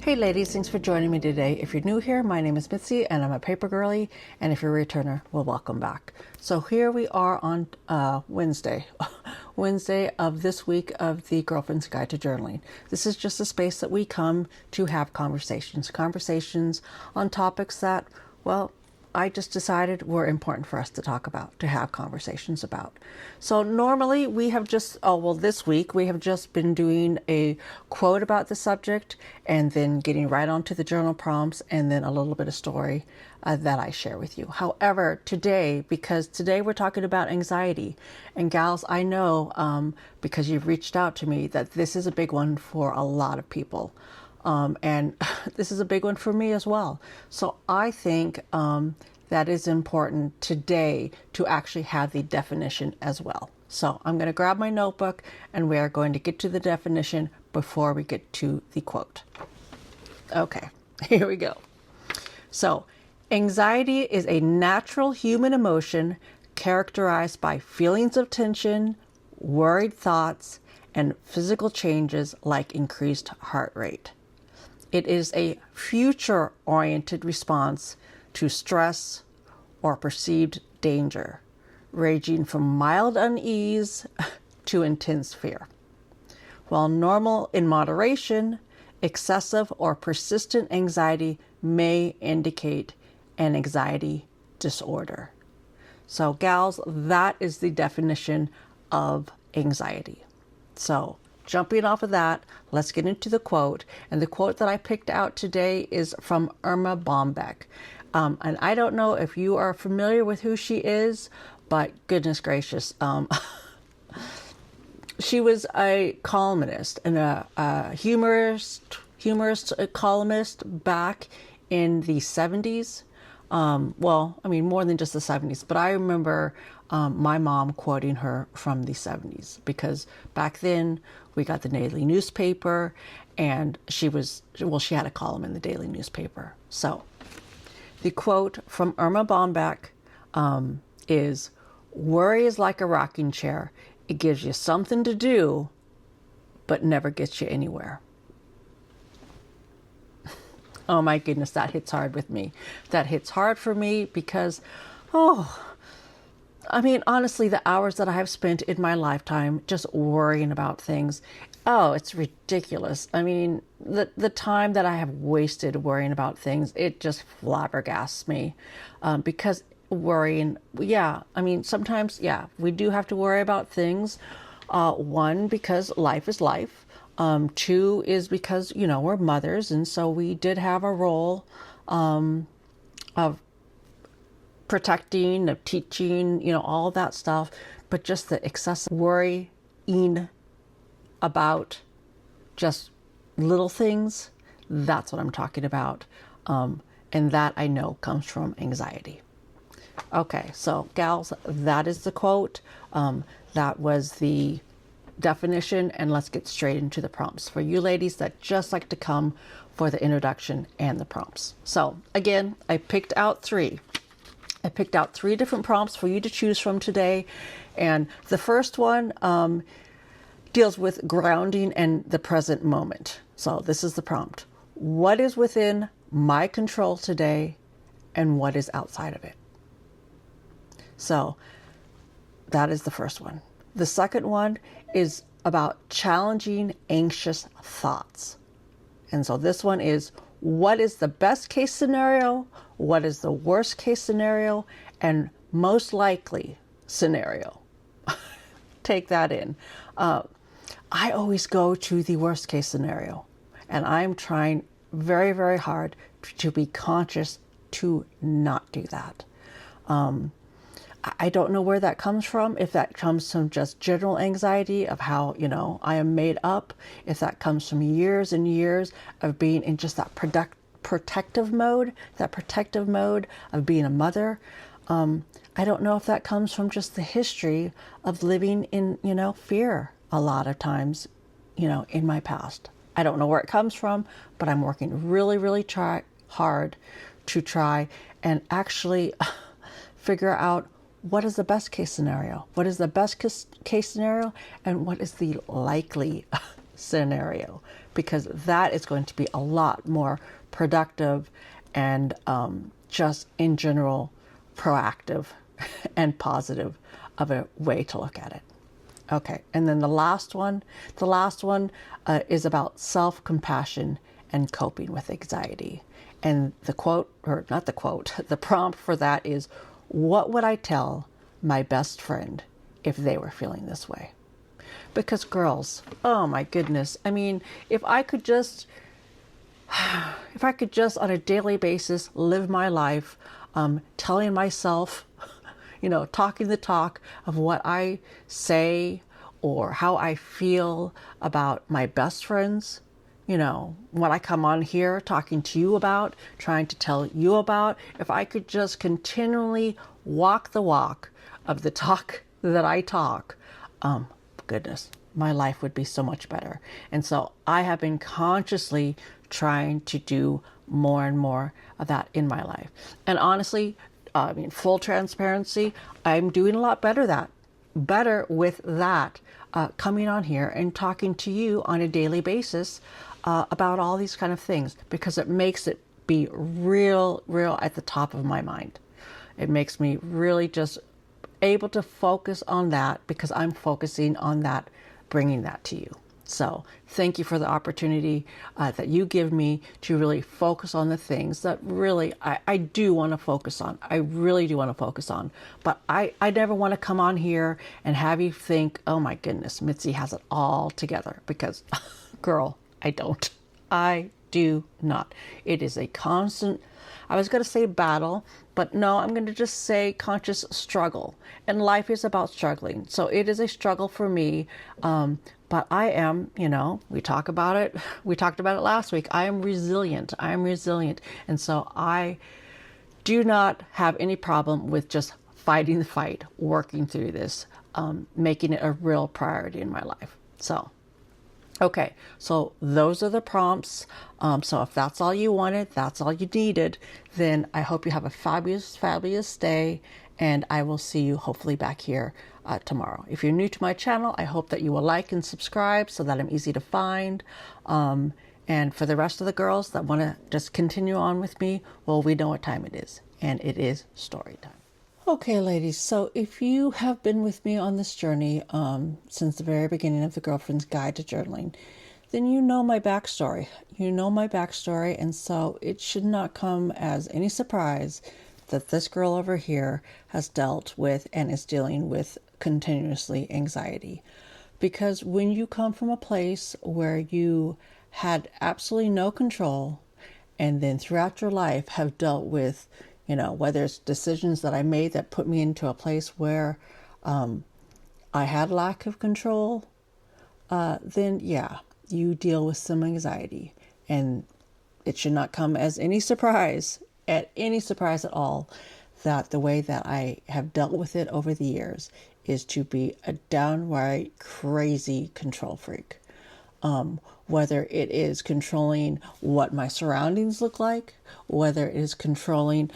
Hey ladies, thanks for joining me today. If you're new here, my name is Mitzi and I'm a paper girlie, and if you're a returner, well, welcome back. So here we are on Wednesday of this week of the Girlfriend's Guide to Journaling. This is just a space that we come to have conversations on topics that, well, I just decided were important for us to talk about, to have conversations about. So normally we have just, this week we have just been doing a quote about the subject and then getting right onto the journal prompts and then a little bit of story that I share with you. However, because today we're talking about anxiety, and gals, I know because you've reached out to me that this is a big one for a lot of people. And this is a big one for me as well. So I think that is important today to actually have the definition as well. So I'm going to grab my notebook and we are going to get to the definition before we get to the quote. Okay, here we go. So anxiety is a natural human emotion characterized by feelings of tension, worried thoughts, and physical changes like increased heart rate. It is a future-oriented response to stress or perceived danger, ranging from mild unease to intense fear. While normal in moderation, excessive or persistent anxiety may indicate an anxiety disorder. So, gals, that is the definition of anxiety. So, jumping off of that, let's get into the quote. And the quote that I picked out today is from Erma Bombeck. And I don't know if you are familiar with who she is, but goodness gracious. She was a columnist and a humorist columnist back in the 70s. More than just the 70s, but I remember my mom quoting her from the 70s because back then we got the daily newspaper and she had a column in the daily newspaper. So the quote from Erma Bombeck is, "Worry is like a rocking chair. It gives you something to do, but never gets you anywhere." Oh my goodness, that hits hard with me. That hits hard for me because, honestly, the hours that I have spent in my lifetime just worrying about things, it's ridiculous. I mean, the time that I have wasted worrying about things, it just flabbergasts me. Because worrying, sometimes, we do have to worry about things. One, because life is life. Two is because, we're mothers, and so we did have a role of protecting, of teaching, all that stuff. But just the excessive worrying about just little things, that's what I'm talking about. And that I know comes from anxiety. Okay, so gals, that is the quote. That was the definition, and let's get straight into the prompts for you ladies that just like to come for the introduction and the prompts. So again, I picked out three different prompts for you to choose from today, and the first one deals with grounding and the present moment. So this is the prompt: what is within my control today and what is outside of it? So that is the first one. The second one is about challenging anxious thoughts. And so this one is, what is the best case scenario? What is the worst case scenario? And most likely scenario. Take that in. I always go to the worst case scenario. And I'm trying very, very hard to be conscious to not do that. I don't know where that comes from, if that comes from just general anxiety of how, I am made up, if that comes from years and years of being in just that protective mode of being a mother. I don't know if that comes from just the history of living in, fear a lot of times, in my past. I don't know where it comes from, but I'm working really, really hard to try and actually figure out what is the best case scenario? What is the best case scenario? And what is the likely scenario, because that is going to be a lot more productive and just in general proactive and positive of a way to look at it. Okay, and then the last one is about self-compassion and coping with anxiety. And the quote, or not the quote, the prompt for that is, what would I tell my best friend if they were feeling this way? Because girls, oh my goodness, I mean, if I could just on a daily basis live my life, telling myself, talking the talk of what I say or how I feel about my best friends, what I come on here talking to you about, trying to tell you about, if I could just continually walk the walk of the talk that I talk, goodness, my life would be so much better. And so I have been consciously trying to do more and more of that in my life. And honestly, full transparency, I'm doing a lot better with that, coming on here and talking to you on a daily basis about all these kind of things, because it makes it be real at the top of my mind. It makes me really just able to focus on that, because I'm focusing on that, bringing that to you. So thank you for the opportunity that you give me to really focus on the things that really I do want to focus on. I really do want to focus on. But I never want to come on here and have you think, oh my goodness, Mitzi has it all together. Because, girl, I don't. I do not. It is a constant, I was going to say battle, but no, I'm going to just say conscious struggle. And life is about struggling. So it is a struggle for me. But I am, we talked about it last week. I am resilient. And so I do not have any problem with just fighting the fight, working through this, making it a real priority in my life. So, okay, so those are the prompts. So if that's all you wanted, that's all you needed, then I hope you have a fabulous day, and I will see you hopefully back here tomorrow. If you're new to my channel, I hope that you will like and subscribe so that I'm easy to find. And for the rest of the girls that want to just continue on with me, well, we know what time it is, and it is story time. Okay, ladies, so if you have been with me on this journey since the very beginning of the Girlfriend's Guide to Journaling, then you know my backstory. And so it should not come as any surprise that this girl over here has dealt with and is dealing with continuously anxiety. Because when you come from a place where you had absolutely no control, and then throughout your life have dealt with, whether it's decisions that I made that put me into a place where I had lack of control, then yeah, you deal with some anxiety. And it should not come as any surprise at all that the way that I have dealt with it over the years is to be a downright crazy control freak. Whether it is controlling what my surroundings look like, whether it is controlling,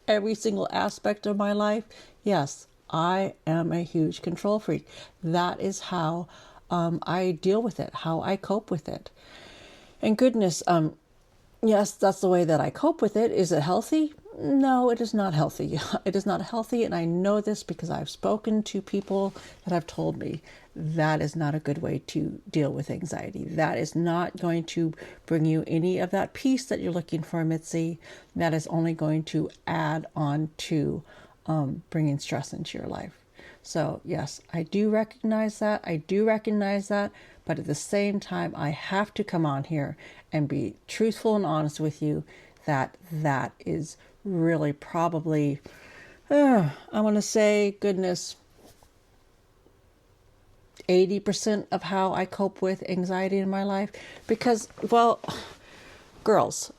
every single aspect of my life. Yes, I am a huge control freak. That is how I deal with it, how I cope with it. And goodness, yes, that's the way that I cope with it. Is it healthy? No, it is not healthy. It is not healthy, and I know this because I've spoken to people that have told me that is not a good way to deal with anxiety. That is not going to bring you any of that peace that you're looking for, Mitzi. That is only going to add on to bringing stress into your life. So yes, I do recognize that. But at the same time, I have to come on here and be truthful and honest with you that is really probably, I want to say, goodness, 80% of how I cope with anxiety in my life. Because, well, girls,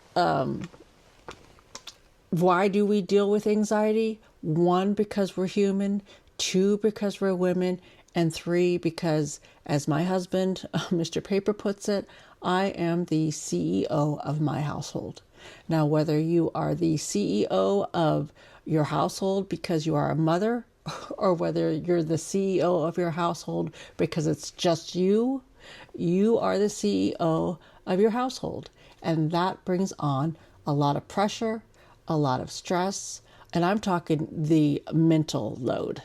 why do we deal with anxiety? 1, because we're human. 2, because we're women. And 3, because, as my husband, Mr. Paper, puts it, I am the CEO of my household. Now, whether you are the CEO of your household because you are a mother or whether you're the CEO of your household because it's just you, you are the CEO of your household. And that brings on a lot of pressure, a lot of stress, and I'm talking the mental load,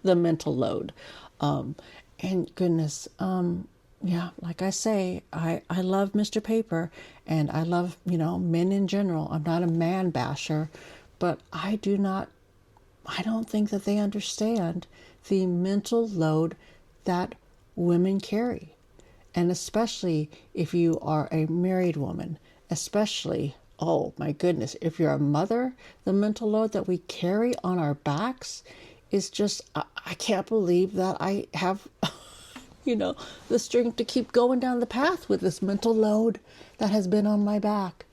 the mental load. And goodness, yeah, like I say, I love Mr. Paper and I love, men in general. I'm not a man basher, but I don't think that they understand the mental load that women carry. And especially if you are a married woman, especially, oh my goodness, if you're a mother, the mental load that we carry on our backs is just, I can't believe that I have, the strength to keep going down the path with this mental load that has been on my back.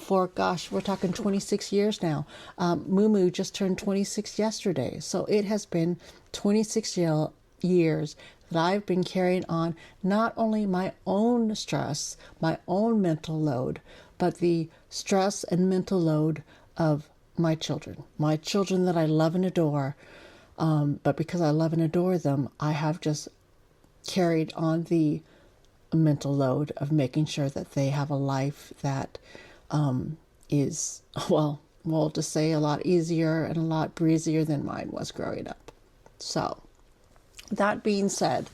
For, gosh, we're talking 26 years now. Moo just turned 26 yesterday. So it has been 26 years that I've been carrying on not only my own stress, my own mental load, but the stress and mental load of my children that I love and adore. But because I love and adore them, I have just carried on the mental load of making sure that they have a life that is, well, to say a lot easier and a lot breezier than mine was growing up. So, that being said,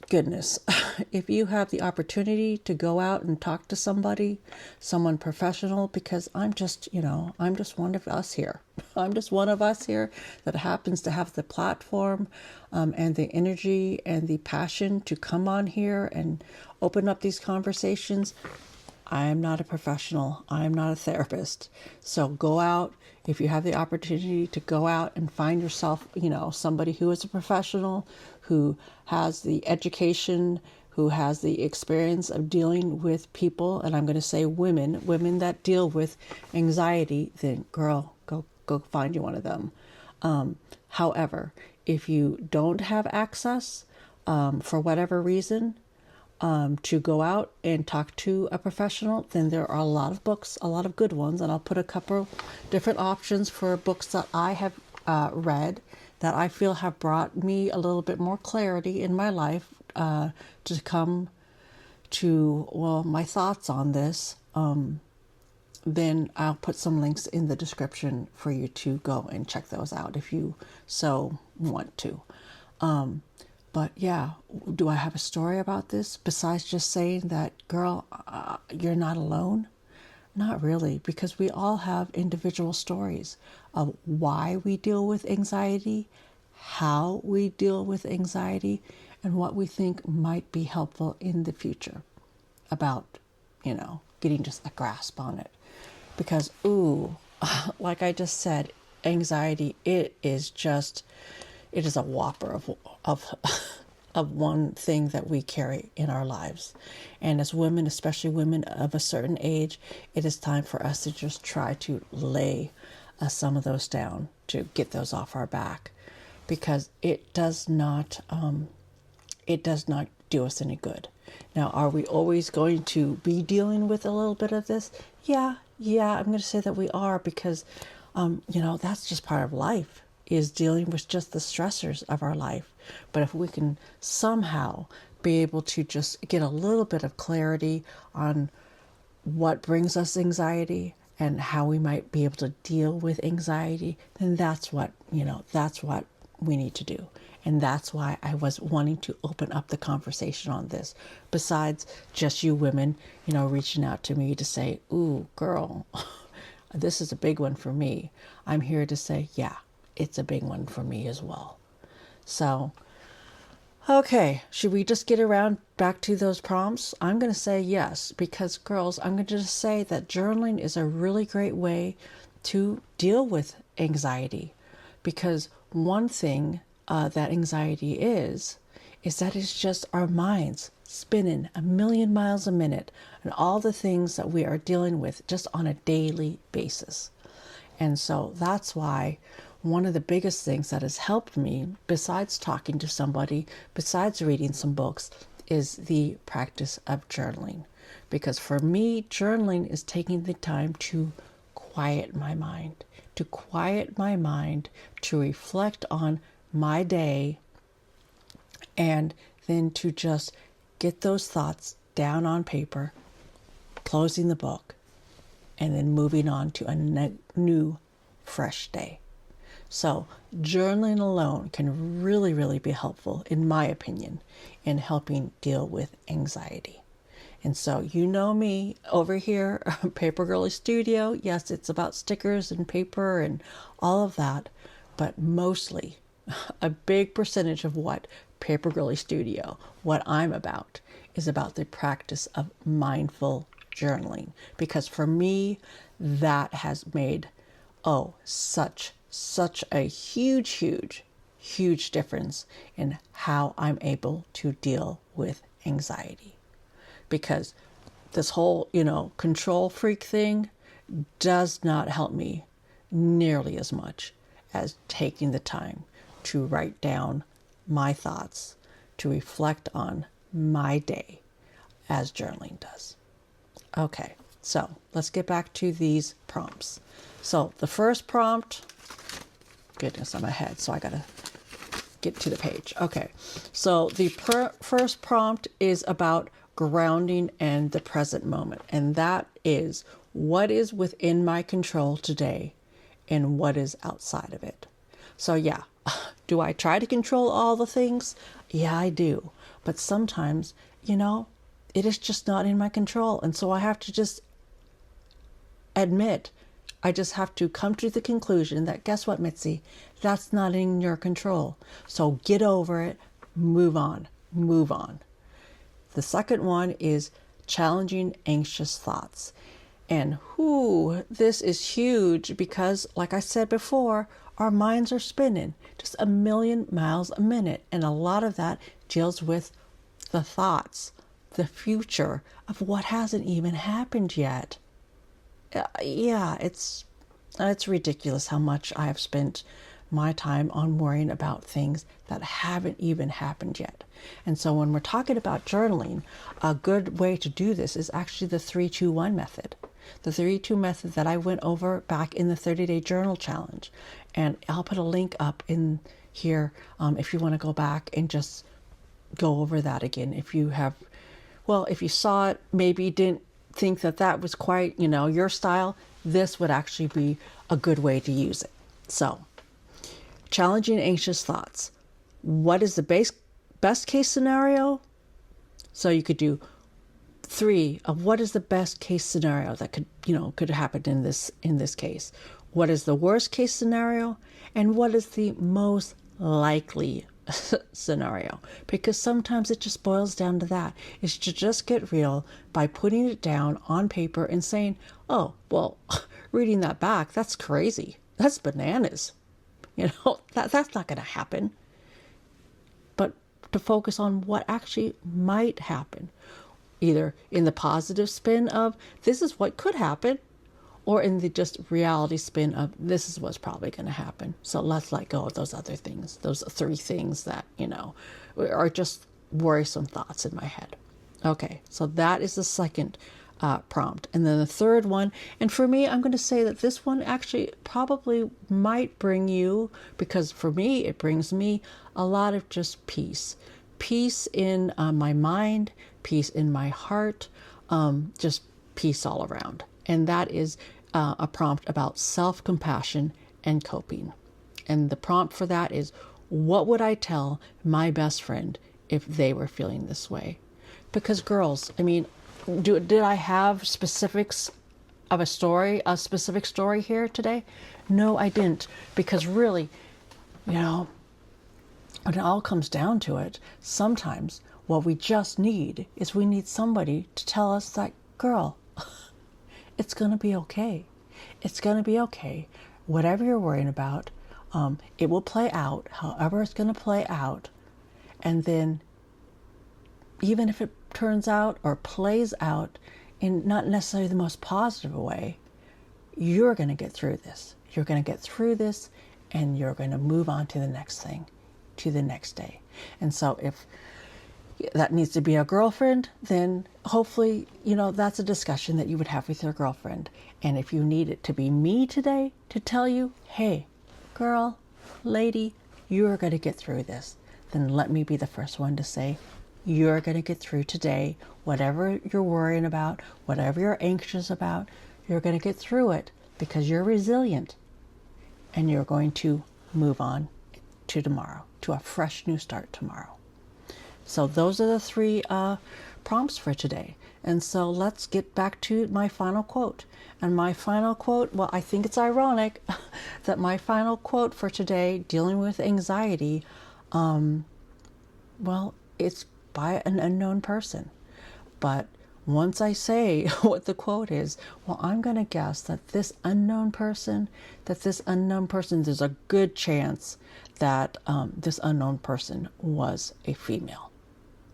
goodness, if you have the opportunity to go out and talk to someone professional, because I'm just one of us here. I'm just one of us here that happens to have the platform and the energy and the passion to come on here and open up these conversations. I am not a professional. I am not a therapist. So go out. If you have the opportunity to go out and find yourself, somebody who is a professional, who has the education, who has the experience of dealing with people, and I'm going to say women that deal with anxiety, then girl, go find you one of them. However, if you don't have access, for whatever reason, to go out and talk to a professional, then there are a lot of books, a lot of good ones, and I'll put a couple different options for books that I have read that I feel have brought me a little bit more clarity in my life to come to, my thoughts on this. Then I'll put some links in the description for you to go and check those out if you so want to. But yeah, do I have a story about this besides just saying that, girl, you're not alone? Not really, because we all have individual stories of why we deal with anxiety, how we deal with anxiety, and what we think might be helpful in the future about, getting just a grasp on it. Because, like I just said, anxiety, it is a whopper of one thing that we carry in our lives. And as women, especially women of a certain age, it is time for us to just try to lay some of those down, to get those off our back, because it does not do us any good. Now, are we always going to be dealing with a little bit of this? Yeah, I'm going to say that we are, because, that's just part of life, is dealing with just the stressors of our life. But if we can somehow be able to just get a little bit of clarity on what brings us anxiety and how we might be able to deal with anxiety, then that's what we need to do. And that's why I was wanting to open up the conversation on this. Besides just you women, reaching out to me to say, ooh, girl, this is a big one for me. I'm here to say, yeah, it's a big one for me as well. So, okay, should we just get around back to those prompts? I'm going to say yes, because girls, I'm going to just say that journaling is a really great way to deal with anxiety. Because one thing that anxiety is that it's just our minds spinning a million miles a minute and all the things that we are dealing with just on a daily basis. And so that's why one of the biggest things that has helped me, besides talking to somebody, besides reading some books, is the practice of journaling. Because for me, journaling is taking the time to quiet my mind, to quiet my mind, to reflect on my day, and then to just get those thoughts down on paper, closing the book, and then moving on to a new, fresh day. So journaling alone can really, really be helpful, in my opinion, in helping deal with anxiety. And so you know me over here, Paper Girlie Studio. Yes, it's about stickers and paper and all of that, but mostly a big percentage of what Paper Girlie Studio, what I'm about, is about the practice of mindful journaling. Because for me, that has made, such a huge difference in how I'm able to deal with anxiety. Because this whole, control freak thing does not help me nearly as much as taking the time to write down my thoughts, to reflect on my day, as journaling does. Okay, so let's get back to these prompts. So the first prompt, goodness, I'm ahead, so I gotta get to the page. Okay, so the first prompt is about grounding and the present moment. And that is what is within my control today and what is outside of it. So yeah, do I try to control all the things? Yeah, I do. But sometimes, it is just not in my control. And so I have to just admit, I just have to come to the conclusion that, guess what, Mitzi? That's not in your control. So get over it, move on. The second one is challenging anxious thoughts. And this is huge because, like I said before, our minds are spinning just 1,000,000 miles a minute. And a lot of that deals with the thoughts, the future of what hasn't even happened yet. Yeah, it's ridiculous how much I have spent my time on worrying about things that haven't even happened yet. And so when we're talking about journaling, a good way to do this is actually the 3-2-1 method. The 3-2 method that I went over back in the 30-day journal challenge. And I'll put a link up in here if you want to go back and just go over that again. If you saw it, maybe didn't think that was quite, your style, this would actually be a good way to use it. So, challenging anxious thoughts. What is the best case scenario? So you could do 3 of what is the best case scenario that could happen in this case. What is the worst case scenario? And what is the most likely scenario? Because sometimes it just boils down to that. It's to just get real by putting it down on paper and saying, oh, well, reading that back, that's crazy. That's bananas. That's not going to happen. But to focus on what actually might happen, either in the positive spin of this is what could happen, or in the just reality spin of this is what's probably going to happen. So let's let go of those other things, those 3 things that, are just worrisome thoughts in my head. Okay, so that is the second prompt. And then the third one, and for me, I'm going to say that this one actually probably might bring you, because for me, it brings me a lot of just peace. Peace in my mind, peace in my heart, just peace all around. And that is a prompt about self-compassion and coping. And the prompt for that is, what would I tell my best friend if they were feeling this way? Because girls, did I have specifics of a specific story here today? No, I didn't. Because really, when it all comes down to it, sometimes what we just need is we need somebody to tell us that, girl, it's going to be okay. It's going to be okay. Whatever you're worrying about, it will play out however it's going to play out. And then even if it turns out or plays out in not necessarily the most positive way, you're going to get through this. You're going to get through this and you're going to move on to the next thing, to the next day. And so if that needs to be a girlfriend, then hopefully, that's a discussion that you would have with your girlfriend. And if you need it to be me today to tell you, hey, girl, lady, you are going to get through this, then let me be the first one to say, you're going to get through today. Whatever you're worrying about, whatever you're anxious about, you're going to get through it because you're resilient and you're going to move on to tomorrow, to a fresh new start tomorrow. So those are the three prompts for today. And so let's get back to my final quote. And my final quote, well, I think it's ironic that my final quote for today, dealing with anxiety, well, it's by an unknown person. But once I say what the quote is, well, I'm going to guess that this unknown person, there's a good chance that this unknown person was a female.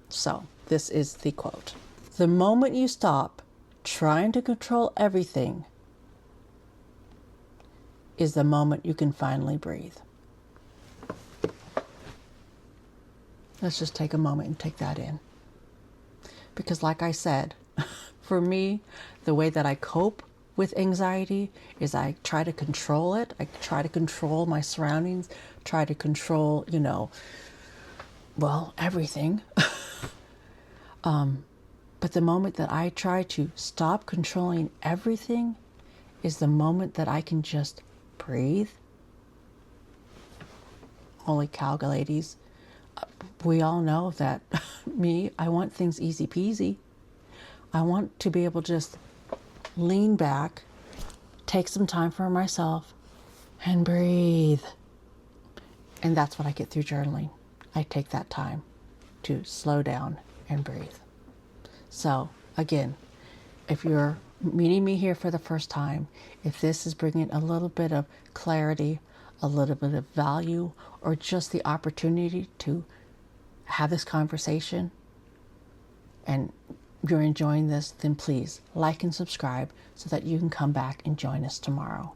So this is the quote. The moment you stop trying to control everything is the moment you can finally breathe. Let's just take a moment and take that in. Because like I said, for me, the way that I cope with anxiety is I try to control it. I try to control my surroundings, try to control, everything. But the moment that I try to stop controlling everything is the moment that I can just breathe. Holy cow, ladies. We all know that I want things easy peasy. I want to be able to just lean back, take some time for myself, and breathe. And that's what I get through journaling. I take that time to slow down and breathe. So again, if you're meeting me here for the first time, if this is bringing a little bit of clarity, a little bit of value, or just the opportunity to have this conversation and you're enjoying this, then please like and subscribe so that you can come back and join us tomorrow,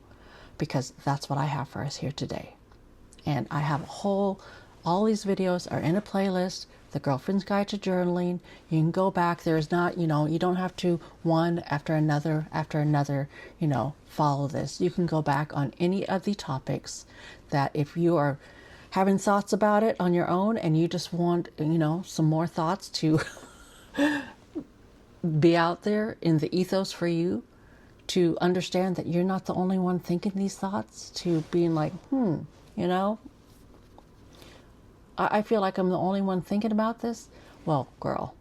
because that's what I have for us here today. And I have all these videos are in a playlist, The Girlfriend's Guide to Journaling. You can go back. There's not, you don't have to one after another, follow this. You can go back on any of the topics that if you are having thoughts about it on your own and you just want, some more thoughts to be out there in the ethos for you, to understand that you're not the only one thinking these thoughts, to being like, I feel like I'm the only one thinking about this. Well, girl,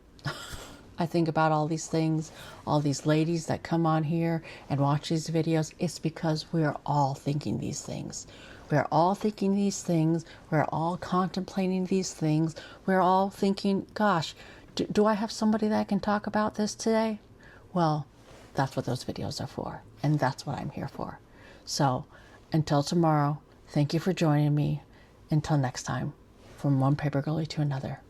I think about all these things, all these ladies that come on here and watch these videos. It's because we are all thinking these things. We're all thinking these things. We're all contemplating these things. We're all thinking, gosh, do I have somebody that I can talk about this today? Well, that's what those videos are for. And that's what I'm here for. So until tomorrow, thank you for joining me. Until next time, from one paper girlie to another.